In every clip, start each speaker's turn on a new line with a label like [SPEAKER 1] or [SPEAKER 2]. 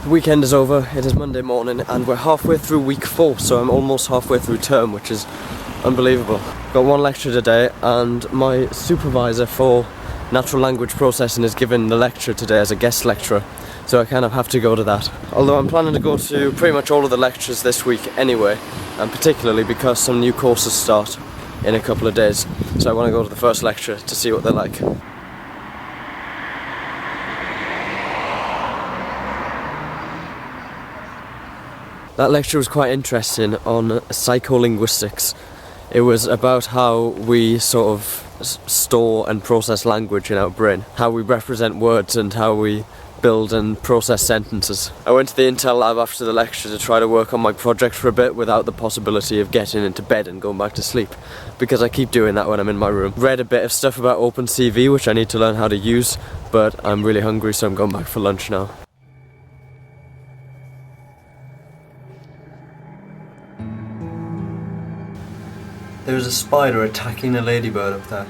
[SPEAKER 1] The weekend is over, it is Monday morning and we're halfway through week 4, so I'm almost halfway through term, which is unbelievable. Got one lecture today and my supervisor for natural language processing is giving the lecture today as a guest lecturer, so I kind of have to go to that. Although I'm planning to go to pretty much all of the lectures this week anyway, and particularly because some new courses start in a couple of days, so I want to go to the first lecture to see what they're like. That lecture was quite interesting on psycholinguistics. It was about how we sort of store and process language in our brain, how we represent words and how we build and process sentences. I went to the Intel lab after the lecture to try to work on my project for a bit without the possibility of getting into bed and going back to sleep, because I keep doing that when I'm in my room. Read a bit of stuff about OpenCV, which I need to learn how to use, but I'm really hungry, so I'm going back for lunch now. There's a spider attacking a ladybird up there.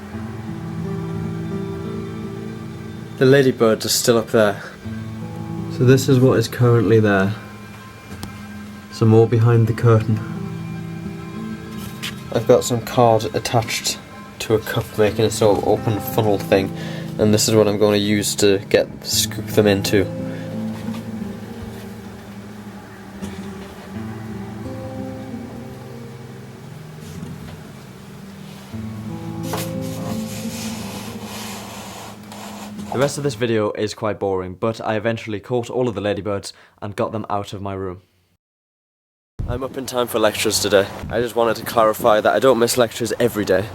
[SPEAKER 1] The ladybirds are still up there. So this is what is currently there. Some more behind the curtain. I've got some cards attached to a cup making a sort of open funnel thing, and this is what I'm going to use to scoop them into. The rest of this video is quite boring, but I eventually caught all of the ladybirds and got them out of my room. I'm up in time for lectures today. I just wanted to clarify that I don't miss lectures every day.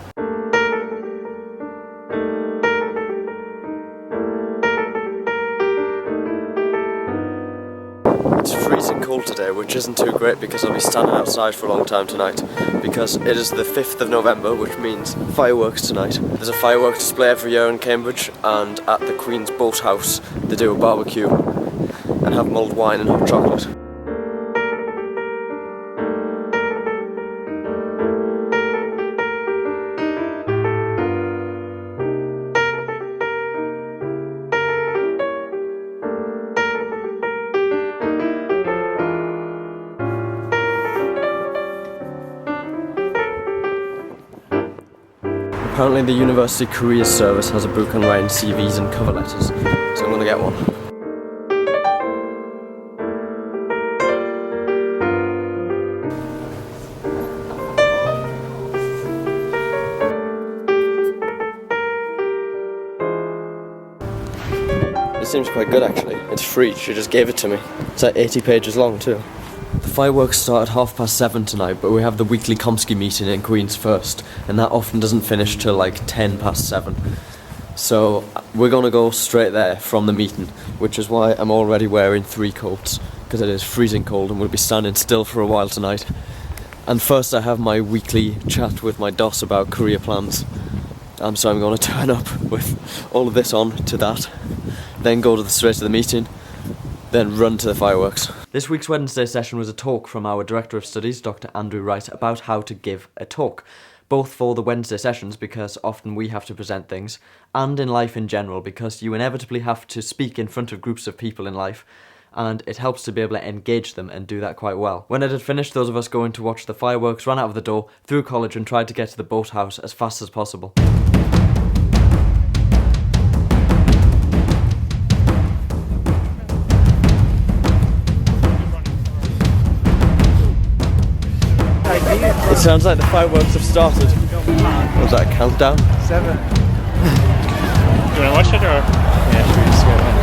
[SPEAKER 1] It's freezing cold today, which isn't too great because I'll be standing outside for a long time tonight, because it is the 5th of November, which means fireworks tonight. There's a fireworks display every year in Cambridge, and at the Queen's Boathouse they do a barbecue and have mulled wine and hot chocolate. Apparently the University Careers Service has a book on writing CVs and cover letters, so I'm going to get one. It seems quite good actually. It's free, she just gave it to me. It's like 80 pages long too. The fireworks start at 7:30 tonight, but we have the weekly Komsky meeting in Queen's first, and that often doesn't finish till like 7:10. So we're gonna go straight there from the meeting, which is why I'm already wearing 3 coats, because it is freezing cold and we'll be standing still for a while tonight. And first I have my weekly chat with my DOS about career plans. So I'm gonna turn up with all of this on to that, then go straight to the meeting, then run to the fireworks. This week's Wednesday session was a talk from our Director of Studies, Dr. Andrew Wright, about how to give a talk, both for the Wednesday sessions because often we have to present things, and in life in general because you inevitably have to speak in front of groups of people in life, and it helps to be able to engage them and do that quite well. When it had finished, those of us going to watch the fireworks ran out of the door, through college and tried to get to the boathouse as fast as possible. It sounds like the fireworks have started. Was that a countdown?
[SPEAKER 2] 7. Do you want to watch it or? Yeah, should we just go ahead?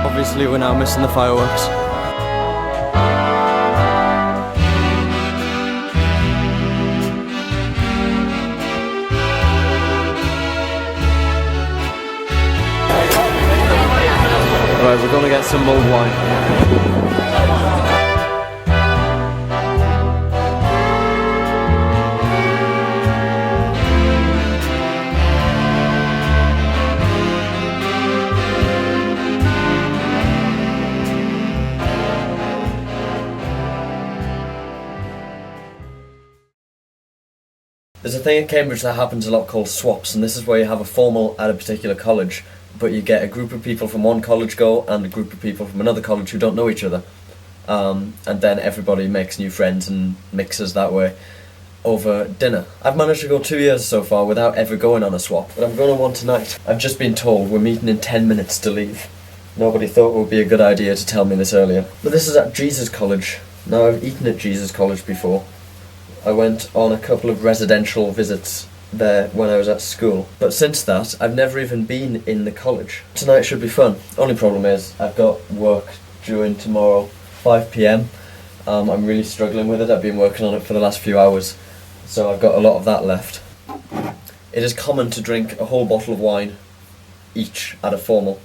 [SPEAKER 1] Obviously we're now missing the fireworks. Right, we're gonna get some mulled wine. There's a thing at Cambridge that happens a lot called swaps, and this is where you have a formal at a particular college, but you get a group of people from one college go and a group of people from another college who don't know each other. And then everybody makes new friends and mixes that way over dinner. I've managed to go 2 years so far without ever going on a swap, but I'm going on one tonight. I've just been told we're meeting in 10 minutes to leave. Nobody thought it would be a good idea to tell me this earlier. But this is at Jesus College. Now, I've eaten at Jesus College before. I went on a couple of residential visits there when I was at school. But since that, I've never even been in the college. Tonight should be fun. Only problem is, I've got work due in tomorrow, 5 PM. I'm really struggling with it. I've been working on it for the last few hours, so I've got a lot of that left. It is common to drink a whole bottle of wine each at a formal.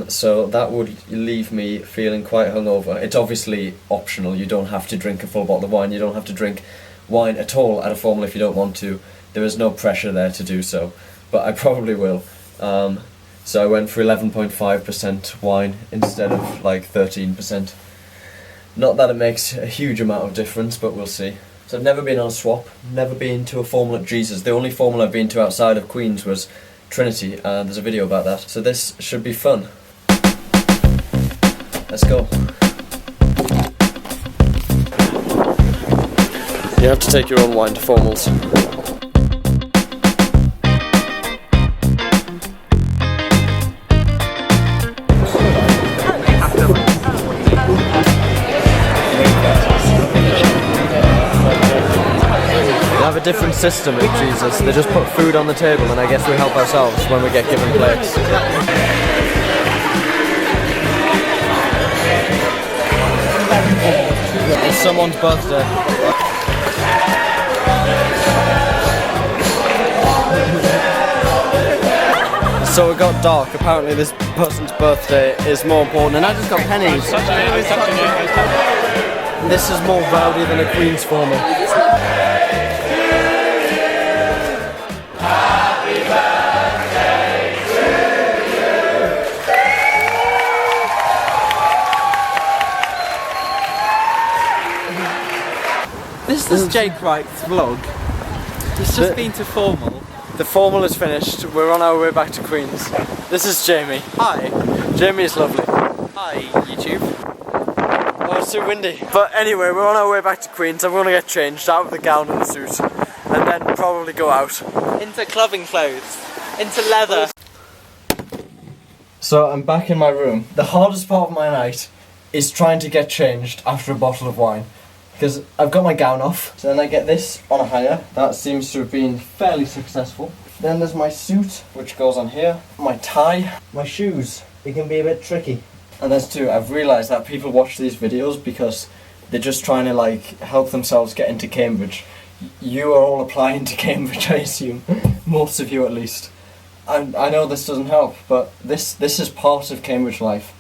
[SPEAKER 1] So that would leave me feeling quite hungover. It's obviously optional. You don't have to drink a full bottle of wine. You don't have to drink wine at all at a formal if you don't want to. There is no pressure there to do so, but I probably will. So I went for 11.5% wine instead of like 13%. Not that it makes a huge amount of difference, but we'll see. So I've never been on a swap, never been to a formal at Jesus. The only formal I've been to outside of Queen's was Trinity, and there's a video about that. So this should be fun. Let's go. You have to take your own wine to formals. They have a different system at Jesus. They just put food on the table and I guess we help ourselves when we get given plates. It's someone's birthday. So it got dark. Apparently this person's birthday is more important, and I just got pennies. This is more rowdy than a Queen's formal.
[SPEAKER 3] This is Jake Wright's vlog. He's just been to formal.
[SPEAKER 1] The formal is finished. We're on our way back to Queen's. This is Jamie.
[SPEAKER 3] Hi.
[SPEAKER 1] Jamie is lovely.
[SPEAKER 3] Hi, YouTube.
[SPEAKER 1] Oh, it's too windy. But anyway, we're on our way back to Queen's. I'm going to get changed out of the gown and the suit, and then probably go out.
[SPEAKER 3] Into clubbing clothes. Into leather.
[SPEAKER 1] So I'm back in my room. The hardest part of my night is trying to get changed after a bottle of wine. Because I've got my gown off, so then I get this on a hanger. That seems to have been fairly successful. Then there's my suit, which goes on here. My tie, my shoes. It can be a bit tricky. And there's two. I've realised that people watch these videos because they're just trying to like help themselves get into Cambridge. You are all applying to Cambridge, I assume. Most of you at least. I know this doesn't help, but this is part of Cambridge life.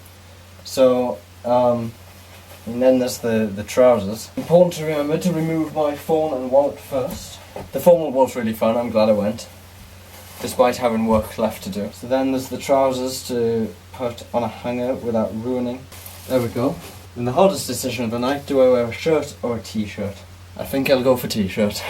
[SPEAKER 1] So, and then there's the trousers. Important to remember to remove my phone and wallet first. The formal was really fun, I'm glad I went, despite having work left to do. So then there's the trousers to put on a hanger without ruining. There we go. And the hardest decision of the night, do I wear a shirt or a t-shirt? I think I'll go for t-shirt.